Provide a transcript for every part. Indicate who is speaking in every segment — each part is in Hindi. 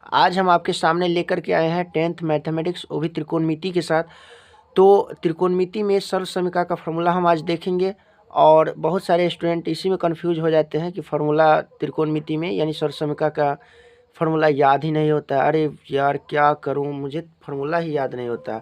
Speaker 1: आज हम आपके सामने लेकर के आए हैं 10th मैथमेटिक्स, वो भी त्रिकोणमिति के साथ। तो त्रिकोणमिति में सरल समीकरण का फॉर्मूला हम आज देखेंगे। और बहुत सारे स्टूडेंट इसी में कंफ्यूज हो जाते हैं कि फार्मूला त्रिकोणमिति में यानी सरल समीकरण का फार्मूला याद ही नहीं होता है। अरे यार क्या करूं, मुझे फार्मूला ही याद नहीं होता।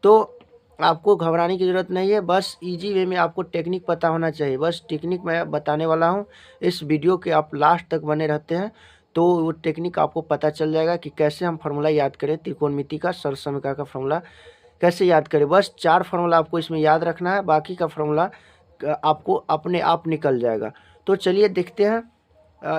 Speaker 1: तो आपको घबराने की ज़रूरत नहीं है, बस इजी वे में आपको टेक्निक पता होना चाहिए। बस टेक्निक मैं बताने वाला हूं, इस वीडियो के आप लास्ट तक बने रहते हैं तो वो टेक्निक आपको पता चल जाएगा कि कैसे हम फार्मूला याद करें। त्रिकोणमिति का सरल समीकरण का फार्मूला कैसे याद करें। बस 4 फार्मूला आपको इसमें याद रखना है, बाकी का फार्मूला आपको अपने आप निकल जाएगा। तो चलिए देखते हैं।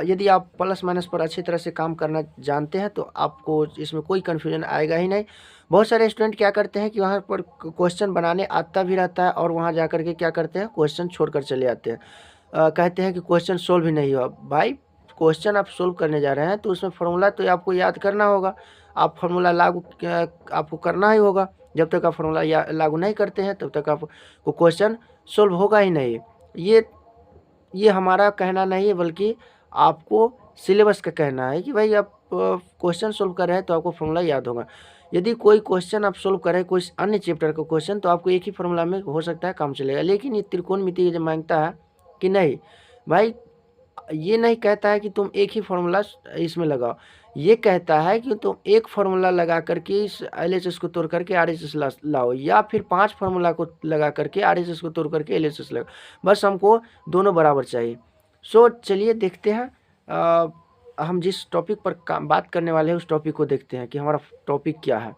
Speaker 1: यदि आप प्लस माइनस पर अच्छी तरह से काम करना जानते हैं तो आपको इसमें कोई कन्फ्यूजन आएगा ही नहीं। बहुत सारे स्टूडेंट क्या करते हैं कि वहाँ पर क्वेश्चन बनाने आता भी रहता है और वहाँ जा कर के क्या करते हैं, क्वेश्चन छोड़कर चले आते हैं। कहते हैं कि क्वेश्चन सोल्व ही नहीं हुआ। भाई क्वेश्चन आप सोल्व करने जा रहे हैं तो उसमें फार्मूला तो आपको याद करना होगा। आप फार्मूला लागू आपको करना ही होगा। जब तक आप फार्मूला लागू नहीं करते हैं तब तक आपको क्वेश्चन सोल्व होगा ही नहीं। ये हमारा कहना नहीं है, बल्कि आपको सिलेबस का कहना है कि भाई आप क्वेश्चन सोल्व कर रहे हैं तो आपको फार्मूला याद होगा। यदि कोई क्वेश्चन आप सोल्व करें कोई अन्य चैप्टर का क्वेश्चन तो आपको एक ही फार्मूला में हो सकता है काम चलेगा। लेकिन ये त्रिकोणमिति जो मांगता है कि नहीं भाई, ये नहीं कहता है कि तुम एक ही फार्मूला इसमें लगाओ। ये कहता है कि तुम एक फार्मूला लगा करके इस एलएचएस को तोड़ करके आरएचएस लाओ, या फिर 5 फार्मूला को लगा करके आरएचएस को तोड़ करके एलएचएस लगाओ। बस हमको दोनों बराबर चाहिए। सो चलिए देखते हैं। हम जिस टॉपिक पर बात करने वाले हैं उस टॉपिक को देखते हैं कि हमारा टॉपिक क्या है।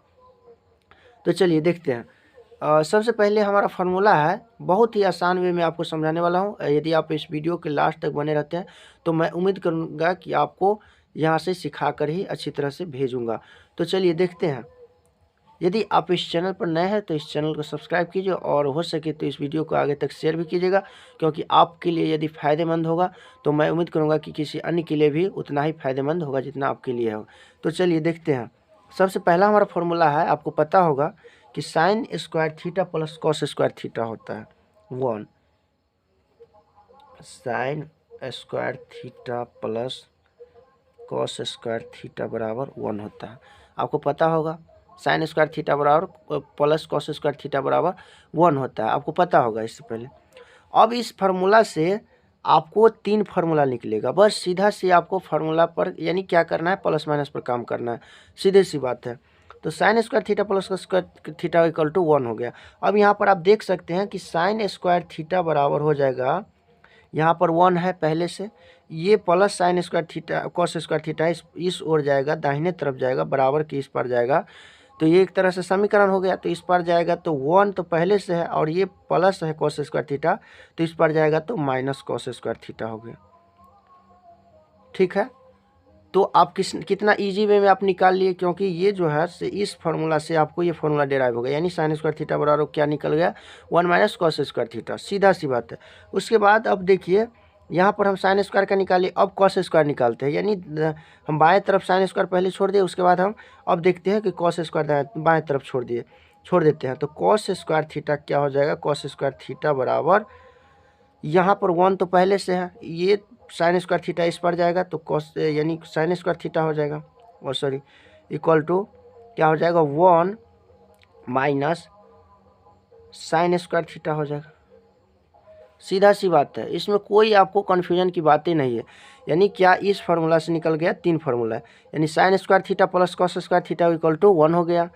Speaker 1: तो चलिए देखते हैं। सबसे पहले हमारा फार्मूला है, बहुत ही आसान वे में आपको समझाने वाला हूँ। यदि आप इस वीडियो के लास्ट तक बने रहते हैं तो मैं उम्मीद करूँगा कि आपको यहाँ से सिखा कर ही अच्छी तरह से भेजूँगा। तो चलिए देखते हैं। यदि आप इस चैनल पर नए हैं तो इस चैनल को सब्सक्राइब कीजिए और हो सके तो इस वीडियो को आगे तक शेयर भी कीजिएगा, क्योंकि आपके लिए यदि फ़ायदेमंद होगा तो मैं उम्मीद करूँगा कि किसी अन्य के लिए भी उतना ही फ़ायदेमंद होगा जितना आपके लिए हो। तो चलिए देखते हैं। सबसे पहला हमारा फॉर्मूला है, आपको पता होगा कि sign square theta plus cos square theta होता है 1। Sign square theta plus cos square theta बराबर 1 होता है। आपको पता होगा साइन स्क्वायर थीटा बराबर प्लस कॉस स्क्वायर थीटा बराबर 1 होता है, आपको पता होगा इससे पहले। अब इस फार्मूला से आपको 3 फार्मूला निकलेगा। बस सीधा से आपको फार्मूला पर यानी क्या करना है, प्लस माइनस पर काम करना है, सीधे सी बात है। तो sine square theta plus square theta equal to 1 हो गया। अब यहाँ पर आप देख सकते हैं कि साइन स्क्वायर थीटा बराबर हो जाएगा, यहाँ पर 1 है पहले से, ये plus sign square theta cos square theta इस ओर जाएगा, दाहिने तरफ जाएगा, बराबर के इस पर जाएगा। तो ये एक तरह से समीकरण हो गया। तो इस पर जाएगा तो 1 तो पहले से है और ये प्लस है कॉस स्क्वायर थीटा, तो इस पर जाएगा तो माइनस कॉस स्क्वायर थीटा हो गया। ठीक है, तो आप कितना इजी वे में आप निकाल लिए, क्योंकि ये जो है से इस फार्मूला से आपको ये फार्मूला डेराइव हो गया, यानी साइन स्क्वायर थीटा बराबर क्या निकल गया, 1 माइनस कॉस स्क्वायर थीटा। सीधा सी बात है। उसके बाद अब देखिए यहाँ पर हम साइन स्क्वायर का निकालिए, अब कॉस स्क्वायर निकालते हैं। यानी हम बाएं तरफ साइन स्क्वायर पहले छोड़ दिए, उसके बाद हम अब देखते हैं कि कॉस स्क्वायर बाएं तरफ छोड़ देते हैं। तो कॉस स्क्वायर थीटा क्या हो जाएगा, कॉस स्क्वायर थीटा बराबर यहाँ पर 1 तो पहले से है, ये साइन स्क्वायर थीटा इस पर जाएगा तो कॉस यानी साइन स्क्वायर थीटा हो जाएगा, और सॉरी इक्वल टू क्या हो जाएगा, 1 माइनस साइन स्क्वायर थीटा हो जाएगा। सीधा सी बात है, इसमें कोई आपको कन्फ्यूजन की बातें नहीं है। यानी क्या इस फार्मूला से निकल गया 3 फार्मूला है, यानी sine square theta plus cos square theta equal to 1 हो गया।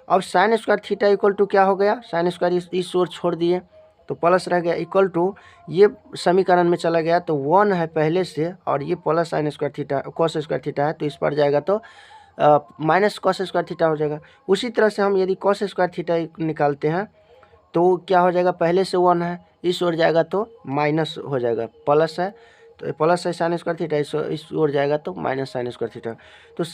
Speaker 1: अब sine square theta equal to क्या हो गया, साइन स्क्वायर इस ओर छोड़ दिए तो प्लस रह गया, इक्वल टू ये समीकरण में चला गया तो 1 है पहले से और ये plus sign square theta cos square theta है तो इस पर जाएगा तो माइनस कॉस स्क्वायर थीटा हो जाएगा। उसी तरह से हम यदि कॉस स्क्वायर थीटा निकालते हैं तो क्या हो जाएगा, पहले से 1 है, इस ओर जाएगा तो माइनस हो जाएगा, प्लस है तो प्लस है साइन स्क्वायर थीटा, इस ओर जाएगा तो माइनस साइन स्क्वायर थीटा। तो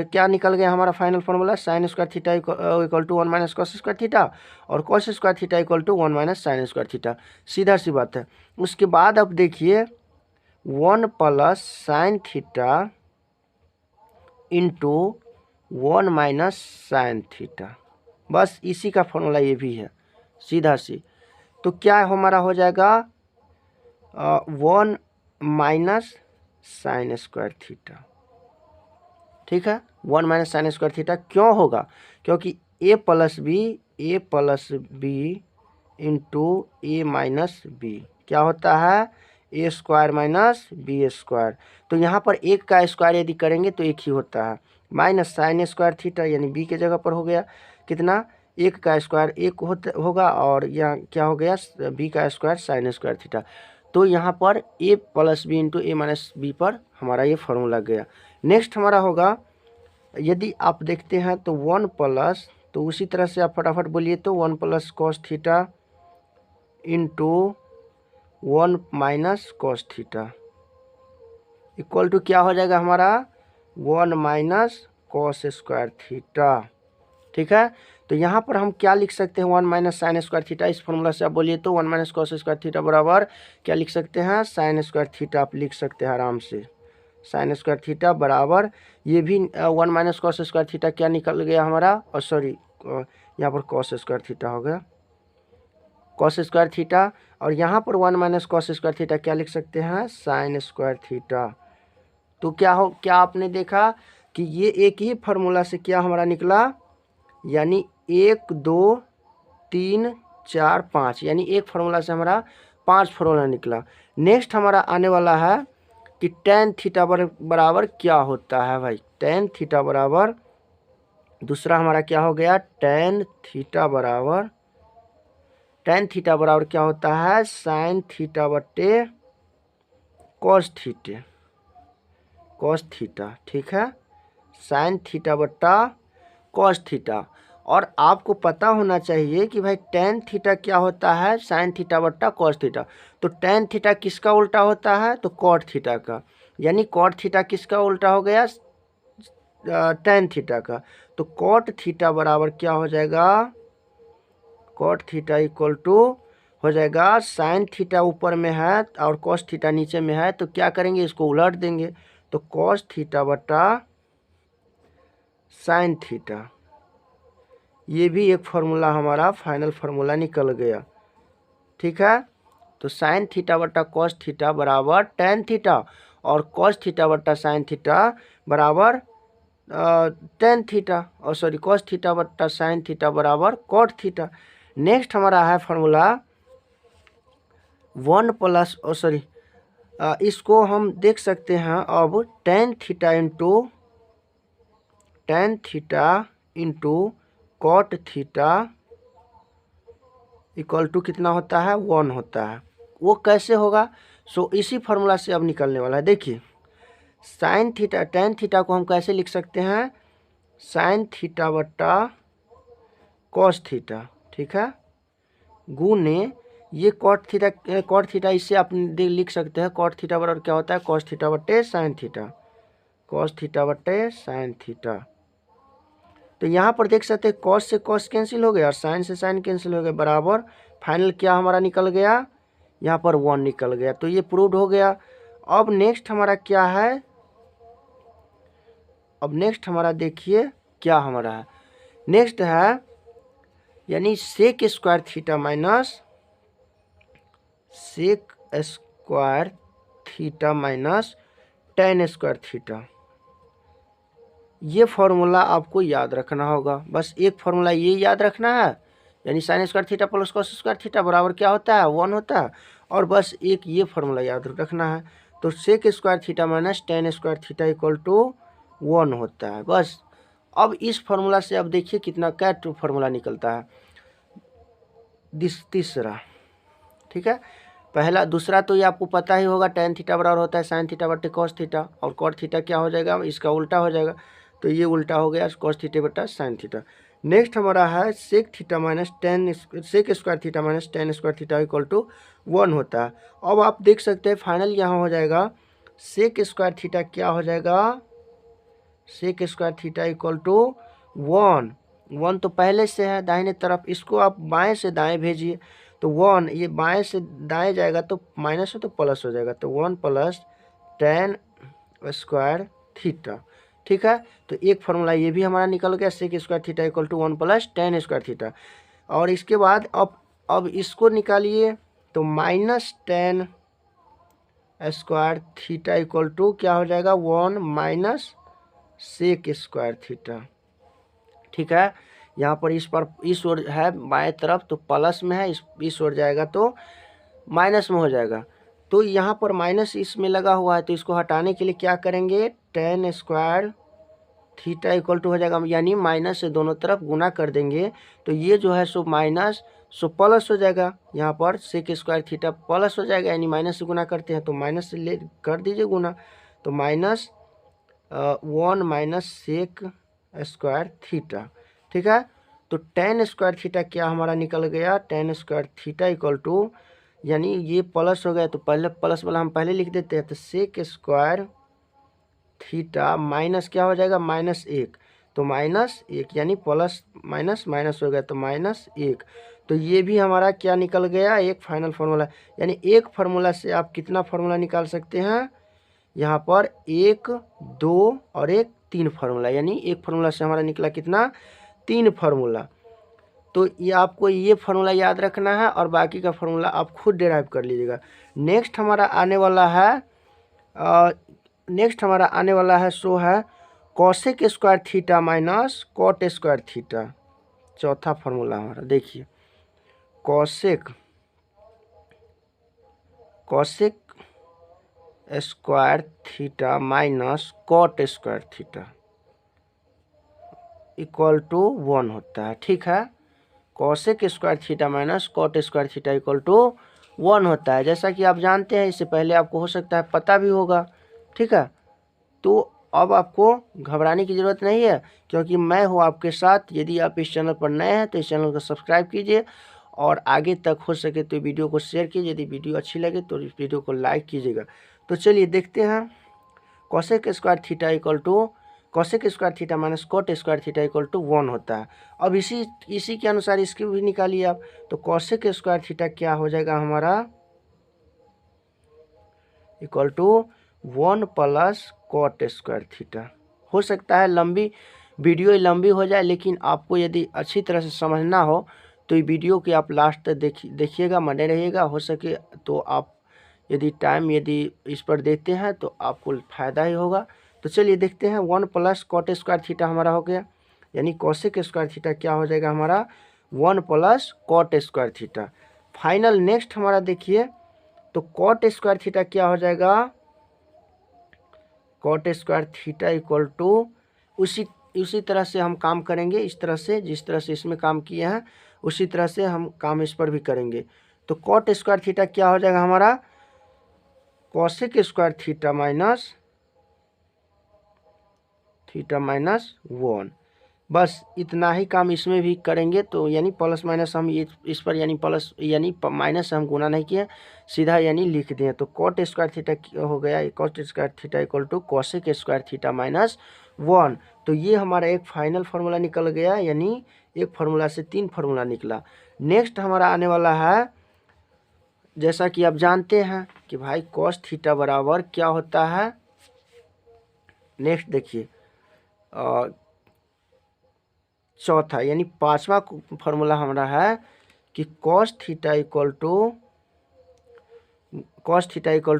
Speaker 1: क्या निकल गया हमारा final formula, sine square theta equal to 1 minus cos square theta और cos square theta equal to 1 minus sine square theta. सीधा सी बात है। उसके बाद अब देखिए 1 plus sine theta into 1 minus sine theta, बस इसी का फॉर्मूला ये भी है, सीधा सी। तो क्या हमारा हो जाएगा 1 माइनस साइन स्क्वायर थीटा। ठीक है, 1 माइनस साइन स्क्वायर थीटा क्यों होगा, क्योंकि A plus B into A minus B क्या होता है, ए स्क्वायर माइनस बी स्क्वायर। तो यहाँ पर एक का स्क्वायर यदि करेंगे तो एक ही होता है, माइनस साइन स्क्वायर थीटा यानी बी के जगह पर हो गया कितना, एक का स्क्वायर एक होगा, और यहाँ क्या हो गया, बी का स्क्वायर साइन स्क्वायर थीटा। तो यहाँ पर ए plus B into A minus B पर हमारा ये फॉर्मूला गया। नेक्स्ट हमारा होगा, यदि आप देखते हैं तो 1 प्लस, तो उसी तरह से आप फटाफट बोलिए तो 1 plus cos theta into 1 minus cos theta equal to क्या हो जाएगा हमारा, 1 माइनस कॉस स्क्वायर थीटा। ठीक है, तो यहाँ पर हम क्या लिख सकते हैं, 1 माइनस साइन स्क्वायर थीटा, इस फॉर्मूला से आप बोलिए तो 1 माइनस कॉस स्क्वायर थीटा बराबर क्या लिख सकते हैं, साइन स्क्वायर थीटा आप लिख सकते हैं आराम से। साइन स्क्वायर थीटा बराबर ये भी 1 माइनस कॉस स्क्वायर थीटा क्या निकल गया हमारा, और सॉरी यहाँ पर कॉस स्क्वायर थीटा हो गया, कॉस स्क्वायर थीटा, और यहाँ पर 1 माइनस कॉस स्क्वायर थीटा क्या लिख सकते हैं, साइन स्क्वायर थीटा। तो क्या आपने देखा कि ये एक ही फार्मूला से क्या हमारा निकला, यानी 1 2 3 4 5, यानी एक फार्मूला से हमारा 5 फार्मूला निकला। नेक्स्ट हमारा आने वाला है कि टेन थीटा बराबर क्या होता है भाई, टेन थीटा बराबर, दूसरा हमारा क्या हो गया, टेन थीटा बराबर क्या होता है, साइन थीटा बटे कॉस थीटा। ठीक है, साइन थीटा बट्टा कॉस थीटा। और आपको पता होना चाहिए कि भाई टेन थीटा क्या होता है, साइन थीटा बट्टा कॉस थीटा। तो टेन थीटा किसका उल्टा होता है, तो कॉट थीटा का, यानी कॉट थीटा किसका उल्टा हो गया, टेन थीटा का। तो कॉट थीटा बराबर क्या हो जाएगा, कॉट थीटा इक्वल टू हो जाएगा, साइन थीटा ऊपर में है और कॉस थीटा नीचे में है, तो क्या करेंगे, इसको उलट देंगे, तो कॉस थीटा बटा साइन थीटा। ये भी एक फार्मूला हमारा फाइनल फार्मूला निकल गया। ठीक है, तो साइन थीटा बट्टा कॉस थीटा बराबर टेन थीटा, और कॉस थीटा बट्टा साइन थीटा बराबर टेन थीटा, और सॉरी कॉस थीटा बट्टा साइन थीटा बराबर कॉट थीटा। नेक्स्ट हमारा है फार्मूला 1 प्लस, और सॉरी इसको हम देख सकते हैं अब, tan theta into cot theta equal to कितना होता है, 1 होता है। वो कैसे होगा, सो इसी फार्मूला से अब निकलने वाला है। देखिए साइन थीटा, टेन थीटा को हम कैसे लिख सकते हैं, साइन थीटा बट्टा कॉस थीटा, ठीक है, गुने ये कॉट थीटा इससे आप लिख सकते हैं, कॉट थीटा बराबर क्या होता है, कॉस थीटा बट्टे साइन थीटा, कॉस थीटा बट्टे साइन थीटा। तो यहाँ पर देख सकते हैं कॉस से कॉस कैंसिल हो गया और साइन से साइन कैंसिल हो गया, बराबर फाइनल क्या हमारा निकल गया, यहाँ पर 1 निकल गया। तो ये प्रूव्ड हो गया। अब नेक्स्ट हमारा क्या है, अब नेक्स्ट हमारा देखिए क्या हमारा है, नेक्स्ट है यानी sec square theta minus sec square theta minus tan square theta. ये फॉर्मूला आपको याद रखना होगा, बस एक फॉर्मूला ये याद रखना है, यानी sine square theta plus cos square theta बराबर क्या होता है, 1 होता है, और बस एक ये फॉर्मूला याद रखना है। तो sec square theta minus tan square theta equal to 1 होता है बस। अब इस फॉर्मूला से अब देखिए कितना क्या फॉर्मूला निकलता है, तीसरा, ठीक है, पहला दूसरा तो ये आपको पता ही होगा, टेन थीटा बराबर होता है साइन थीटा बटे कॉस थीटा, और कॉट थीटा क्या हो जाएगा, इसका उल्टा हो जाएगा, तो ये उल्टा हो गया कॉस थीटा बटा साइन थीटा। नेक्स्ट हमारा है sec theta minus tan sec square theta minus tan square theta equal to 1 होता है। अब आप देख सकते हैं फाइनल यहाँ हो जाएगा सेक स्क्वायर थीटा क्या हो जाएगा, sec square theta equal to 1 तो पहले से है दाहिने तरफ, इसको आप बाएं से दाएं भेजिए, तो 1 ये बाएं से दाएं जाएगा तो माइनस हो तो प्लस हो जाएगा, तो 1 प्लस टेन स्क्वायर थीटा। ठीक है, तो एक फार्मूला ये भी हमारा निकल गया, sec square theta equal to 1 plus tan square theta. और इसके बाद अब इसको निकालिए, तो minus tan square theta equal to क्या हो जाएगा, 1 माइनस सेक स्क्वायर थीटा। ठीक है, यहाँ पर इस ओर है बाएं तरफ तो प्लस में है, इस ओर जाएगा तो माइनस में हो जाएगा। तो यहाँ पर माइनस इसमें लगा हुआ है तो इसको हटाने के लिए क्या करेंगे, tan square theta equal to हो जाएगा, यानी माइनस से दोनों तरफ गुना कर देंगे तो ये जो है सो माइनस सो प्लस हो जाएगा। यहाँ पर सेक स्क्वायर थीटा प्लस हो जाएगा, यानी माइनस से गुना करते हैं तो माइनस से ले कर दीजिए गुना, तो minus 1 minus sec square theta. ठीक है, तो टेन स्क्वायर थीटा क्या हमारा निकल गया, tan square theta equal to, यानी ये प्लस हो गया तो पहले प्लस वाला हम पहले लिख देते हैं, तो सेक स्क्वायर थीटा माइनस क्या हो जाएगा, माइनस 1, तो माइनस 1 यानी प्लस माइनस माइनस हो गया तो माइनस 1। तो ये भी हमारा क्या निकल गया, एक फाइनल फार्मूला। यानी एक फार्मूला से आप कितना फार्मूला निकाल सकते हैं, यहाँ पर 1, 2 और 1 3 फार्मूला, यानी एक फार्मूला से हमारा निकला कितना, 3 फार्मूला। तो ये आपको ये फार्मूला याद रखना है और बाकी का फार्मूला आप खुद डिराइव कर लीजिएगा। नेक्स्ट हमारा आने वाला है सो है cosec square theta minus cot square theta. चौथा फार्मूला हमारा देखिए, cosec square theta minus cot square theta equal to 1 होता है। ठीक है, cosec square theta minus cot square theta equal to 1 होता है, जैसा कि आप जानते हैं, इससे पहले आपको हो सकता है पता भी होगा। ठीक है, तो अब आपको घबराने की ज़रूरत नहीं है क्योंकि मैं हूँ आपके साथ। यदि आप इस चैनल पर नए हैं तो इस चैनल को सब्सक्राइब कीजिए और आगे तक हो सके तो वीडियो को शेयर कीजिए। यदि वीडियो अच्छी लगे तो इस वीडियो को लाइक कीजिएगा। तो चलिए देखते हैं, cosec square theta equal to cosec square theta minus cot square theta equal to 1 होता है। अब इसी के अनुसार इसकी भी निकालिए आप, तो कॉसेक स्क्वायर थीटा क्या हो जाएगा हमारा, equal to 1 plus cot square theta. हो सकता है वीडियो लंबी हो जाए, लेकिन आपको यदि अच्छी तरह से समझना हो तो ये वीडियो के आप लास्ट तक देखिएगा, बने रहिएगा। हो सके तो आप यदि इस पर देते हैं तो आपको फ़ायदा ही होगा। तो चलिए देखते हैं, 1 प्लस कॉट स्क्वायर थीटा हमारा हो गया, यानी कॉसेक स्क्वायर थीटा क्या हो जाएगा हमारा, 1 plus cot square theta. Final next हमारा देखिए, तो कॉट स्क्वायर थीटा क्या हो जाएगा, cot square theta equal to उसी तरह से हम काम करेंगे, इस तरह से जिस तरह से इसमें काम किए हैं उसी तरह से हम काम इस पर भी करेंगे। तो कॉट स्क्वायर थीटा क्या हो जाएगा हमारा, कॉसेक स्क्वायर थीटा माइनस 1। बस इतना ही काम इसमें भी करेंगे। तो यानी प्लस माइनस हम ये इस पर यानी प्लस यानी माइनस से हम गुना नहीं किए, सीधा यानी लिख दिए। तो कॉट स्क्वायर थीटा हो गया, cot square theta equal to cosec square theta minus 1। तो ये हमारा एक फाइनल फार्मूला निकल गया, यानी एक फार्मूला से 3 फार्मूला निकला। नेक्स्ट हमारा आने वाला है, जैसा कि आप जानते हैं कि भाई कॉस थीटा बराबर क्या होता है। नेक्स्ट देखिए, चौथा यानी 5वां फार्मूला हमारा है कि कॉस थीटा इक्वल टू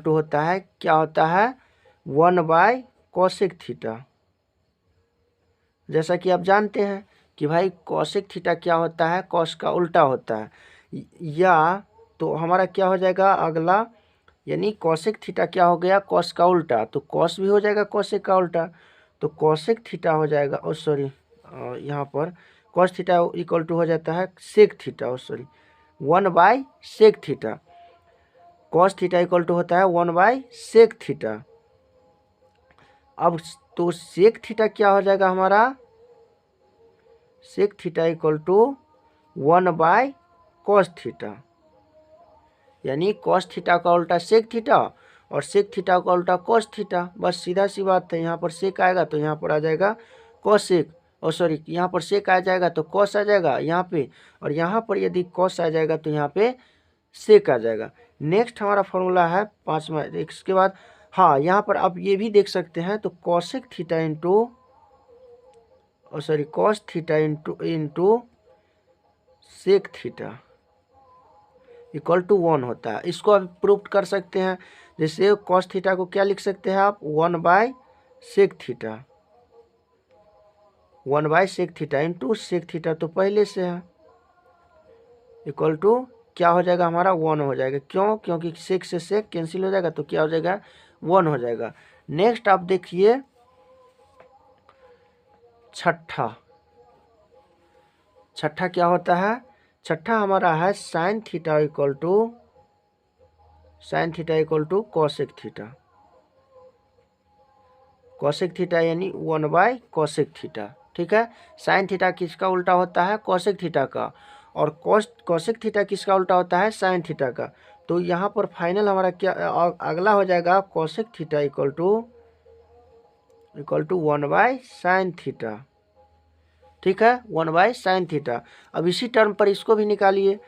Speaker 1: होता है, क्या होता है, 1 बाय कॉसेक थीटा। जैसा कि आप जानते हैं कि भाई कॉसेक थीटा क्या होता है, कॉस का उल्टा होता है, या तो हमारा क्या हो जाएगा अगला, यानी कॉसेक थीटा क्या हो गया, कॉस का उल्टा, तो कॉस भी हो जाएगा कॉसेक का उल्टा, तो कॉसेक थीटा हो जाएगा, यहाँ पर कॉस थीटा इक्वल टू हो जाता है sec theta, 1 by sec theta. Cos theta equal to होता है 1 बाय सेक थीटा। अब तो सेक थीटा क्या हो जाएगा हमारा, sec theta equal to 1 by cos theta, यानी कॉस थीटा का उल्टा सेक थीटा और सेक थीटा का उल्टा कॉस थीटा। बस सीधा सी बात है, यहाँ पर सेक आएगा तो यहाँ पर आ जाएगा कॉसेक, यहाँ पर सेक आ जाएगा तो कॉस आ जाएगा यहाँ पे, और यहाँ पर यदि कॉस आ जाएगा तो यहाँ पे सेक आ जाएगा। नेक्स्ट हमारा फॉर्मूला है 5वां। इसके बाद हाँ, यहाँ पर आप ये भी देख सकते हैं, तो cosec theta cos theta into sec theta equal to 1 होता है। इसको आप प्रूव कर सकते हैं, जैसे कॉस थीटा को क्या लिख सकते हैं आप, 1 by sec theta. 1/sec theta into sec theta तो पहले से है, इक्वल टू क्या हो जाएगा हमारा 1 हो जाएगा। क्यों? क्योंकि सेक से सेक कैंसिल हो जाएगा तो क्या हो जाएगा 1 हो जाएगा। नेक्स्ट आप देखिए छठा क्या होता है, छठा हमारा है sine theta equal to cosec theta. Cosec theta यानी 1/कॉसेक थीटा, ठीक है। साइन थीटा किसका उल्टा होता है? कॉसेक थीटा का। और कॉसेक थीटा किसका उल्टा होता है? साइन थीटा का। तो यहाँ पर फाइनल हमारा क्या अगला हो जाएगा कॉसेक थीटा इक्वल टू 1/साइन थीटा, ठीक है, 1/साइन थीटा। अब इसी टर्म पर इसको भी निकालिए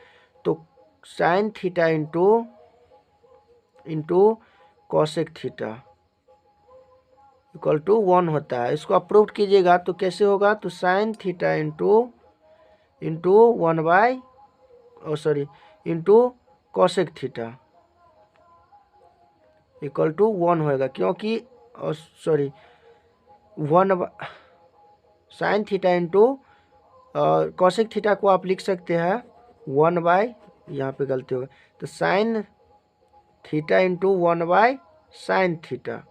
Speaker 1: तो sine theta into cosec theta equal to 1 होता है। इसको अप्रूव कीजिएगा तो कैसे होगा? तो sine theta into 1/, into cosec theta equal to 1 होएगा, क्योंकि sine theta into cosec theta को आप लिख सकते हैं 1/, यहाँ पे गलती हो गई, तो साइन थीटा इंटू 1/साइन थीटा,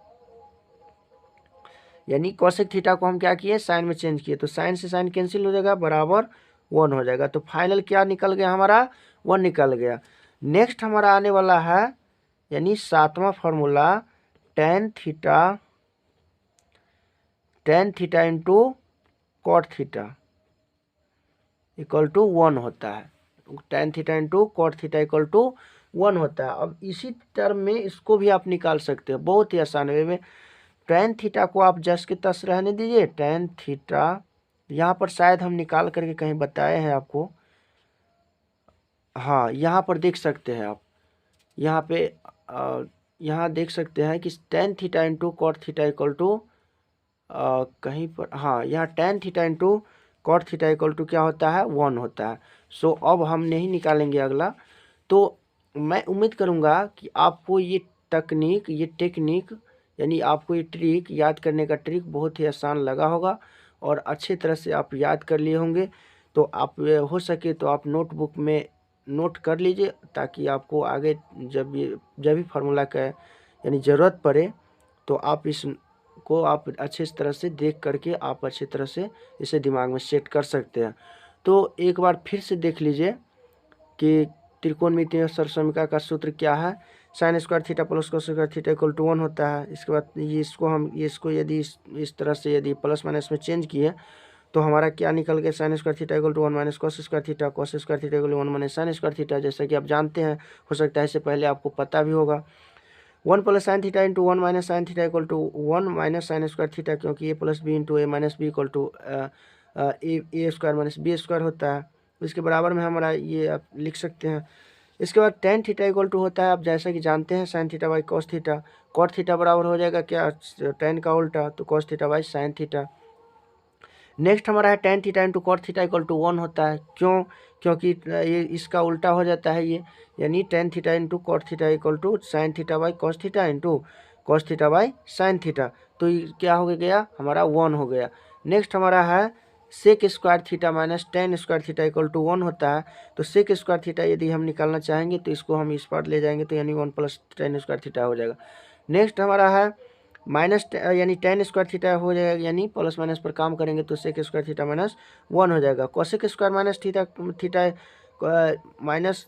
Speaker 1: यानी कॉसेक थीटा को हम क्या किए? साइन में चेंज किए, तो साइन से साइन कैंसिल हो जाएगा, बराबर 1 हो जाएगा। तो फाइनल क्या निकल गया हमारा? 1 निकल गया। नेक्स्ट हमारा आने वाला है यानी सातवां formula tan theta into cot theta equal to 1 होता है। Tan theta into cot theta equal to 1 होता है। अब इसी टर्म में इसको भी आप निकाल सकते हैं बहुत ही आसान वे में। टेन थीटा को आप जस्ट के तस रहने दीजिए, टेन थीटा यहाँ पर शायद हम निकाल करके कहीं बताए हैं आपको, हाँ यहाँ पर देख सकते हैं आप, यहाँ पे यहाँ देख सकते हैं कि tan theta into cot theta equal to कहीं पर, हाँ यहाँ tan theta into cot theta equal to क्या होता है? 1 होता है। सो अब हम नहीं निकालेंगे अगला। तो मैं उम्मीद करूँगा कि आपको ये टेक्निक यानी आपको ये ट्रिक याद करने का ट्रिक बहुत ही आसान लगा होगा और अच्छे तरह से आप याद कर लिए होंगे। तो आप हो सके तो आप नोटबुक में नोट कर लीजिए, ताकि आपको आगे जब भी फार्मूला का यानी ज़रूरत पड़े तो आप इसको आप अच्छे तरह से देख करके आप अच्छी तरह से इसे दिमाग में सेट कर सकते हैं। तो एक बार फिर से देख लीजिए कि त्रिकोणमितीय सरसमीका का सूत्र क्या है? Sine square theta plus cos square theta equal to 1 होता है। इसके बाद इसको यदि इस तरह से यदि प्लस माइनस में चेंज किए तो हमारा क्या निकल गया? Sine square theta equal to 1 minus cos square theta, cos square theta equal to 1 minus sine square theta. जैसा कि आप जानते हैं, हो सकता है इससे पहले आपको पता भी होगा। 1 plus sine theta into 1 minus sine theta equal to 1 minus sine square theta, क्योंकि A plus B into A minus B equal to A square minus B square होता है। इसके बराबर में हमारा ये आप लिख सकते हैं। इसके बाद टेन थीटा इक्वल टू होता है, आप जैसा कि जानते हैं, sine theta by cos theta. Cot theta बराबर हो जाएगा क्या? टेन का उल्टा, तो cos theta by sine theta. Next हमारा है tan theta into cot theta equal to 1 होता है। क्यों? क्योंकि ये इसका उल्टा हो जाता है ये, यानी tan theta into cot theta equal to sine theta by cos theta into cos theta by sine theta. तो ये क्या हो गया हमारा? 1 हो गया। नेक्स्ट हमारा है sec square theta minus tan square theta equal to 1 होता है। तो सेक स्क्वायर थीटा यदि हम निकालना चाहेंगे तो इसको हम इस पार ले जाएंगे, तो यानी 1 प्लस टेन स्क्वायर थीटा हो जाएगा। नेक्स्ट हमारा है माइनस यानी टेन स्क्वायर थीटा हो जाएगा, यानी प्लस माइनस पर काम करेंगे तो सेक स्क्वायर थीटा माइनस 1 हो जाएगा। Cosec square minus theta minus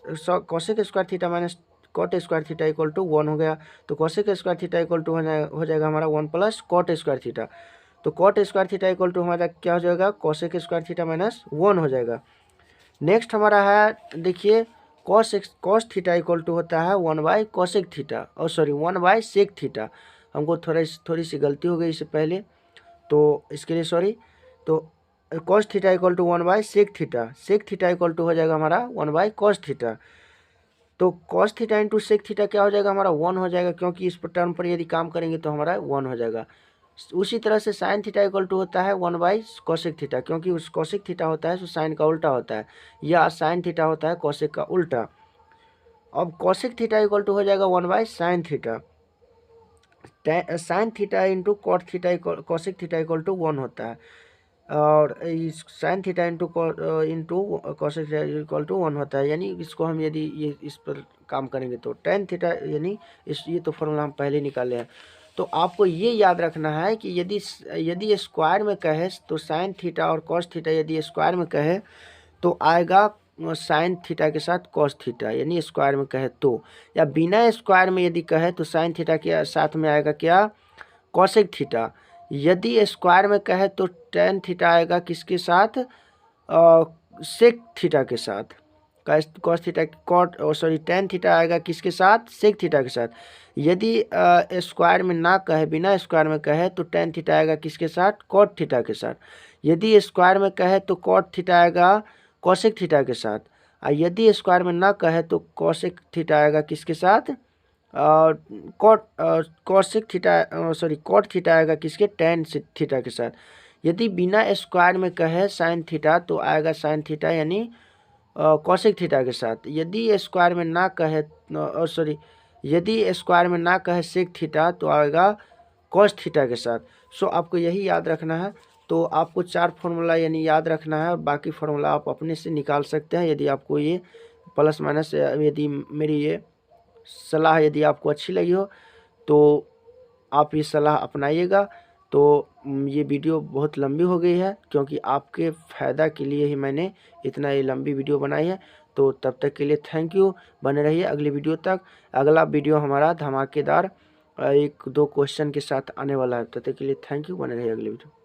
Speaker 1: cosec square theta minus cot square theta equal to 1 हो गया। तो cosec square theta equal to हो जाएगा हमारा 1 प्लस कॉट स्क्वायर थीटा। तो cot square theta equal to हमारा क्या हो जाएगा? कोसेक स्क्वायर थीटा माइनस 1 हो जाएगा। नेक्स्ट हमारा है देखिए कॉस थीटा इक्वल टू होता है 1/कोसेक थीटा, और 1/सेक थीटा। हमको थोड़ी सी गलती हो गई इससे पहले, तो इसके लिए सॉरी। तो कॉस थीटा इक्वल टू 1/सेक theta, sec theta equal to हो जाएगा हमारा 1/कॉस थीटा। तो cos theta into sec theta क्या हो जाएगा हमारा? 1 हो जाएगा, क्योंकि इस टर्म पर यदि काम करेंगे तो हमारा 1 हो जाएगा। उसी तरह से साइन थीटा इक्वल टू होता है 1/कोसेक थीटा, क्योंकि उस कोसेक थीटा होता है तो साइन का उल्टा होता है, या साइन थीटा होता है कोसेक का उल्टा। अब कोसेक थीटा इक्वल टू हो जाएगा 1/साइन theta. Sine theta into cot theta cosec theta equal to 1 होता है। और इस sine theta into cos theta equal to 1 होता है। यानी इसको हम यदि ये इस पर काम करेंगे तो टेन थीटा, यानी ये तो फॉर्मूला हम पहले निकाले हैं। तो आपको ये याद रखना है कि यदि स्क्वायर में कहे तो साइन थीटा और कॉस थीटा यदि स्क्वायर में कहे तो आएगा साइन थीटा के साथ कॉस थीटा, यानी स्क्वायर में कहे तो, या बिना स्क्वायर में यदि कहे तो साइन थीटा के साथ में आएगा क्या, कॉसेक थीटा। यदि स्क्वायर में कहे तो टेन थीटा आएगा किसके साथ, सेक थीटा के साथ। Cos theta cot sorry tan theta आएगा किसके साथ, सेक थीटा के साथ। यदि स्क्वायर में ना कहे, बिना स्क्वायर में कहे तो टेन थीटा आएगा किसके साथ, कॉट थीटा के साथ। यदि स्क्वायर में कहे तो कॉट थीटा आएगा कॉसेक थीटा के साथ। और यदि स्क्वायर में ना कहे तो कॉसेक थीटा आएगा किसके साथ, कॉसेक थीटा कॉट थीटा आएगा किसके, टेन थीटा के साथ। यदि बिना स्क्वायर में कहे साइन थीटा तो आएगा साइन थीटा यानी कॉसेक थीटा के साथ। यदि स्क्वायर में ना कहे यदि स्क्वायर में ना कहे सेक थीटा तो आएगा कॉस थीटा के साथ। सो आपको यही याद रखना है। तो आपको 4 फार्मूला यानी याद रखना है और बाकी फार्मूला आप अपने से निकाल सकते हैं। यदि आपको ये प्लस माइनस, यदि मेरी ये सलाह यदि आपको अच्छी लगी हो तो आप ये सलाह अपनाइएगा। तो ये वीडियो बहुत लंबी हो गई है क्योंकि आपके फ़ायदा के लिए ही मैंने इतना ये लंबी वीडियो बनाई है। तो तब तक के लिए थैंक यू, बने रहिए अगली वीडियो तक। अगला वीडियो हमारा धमाकेदार 1-2 क्वेश्चन के साथ आने वाला है। तब तक के लिए थैंक यू, बने रहिए अगली वीडियो।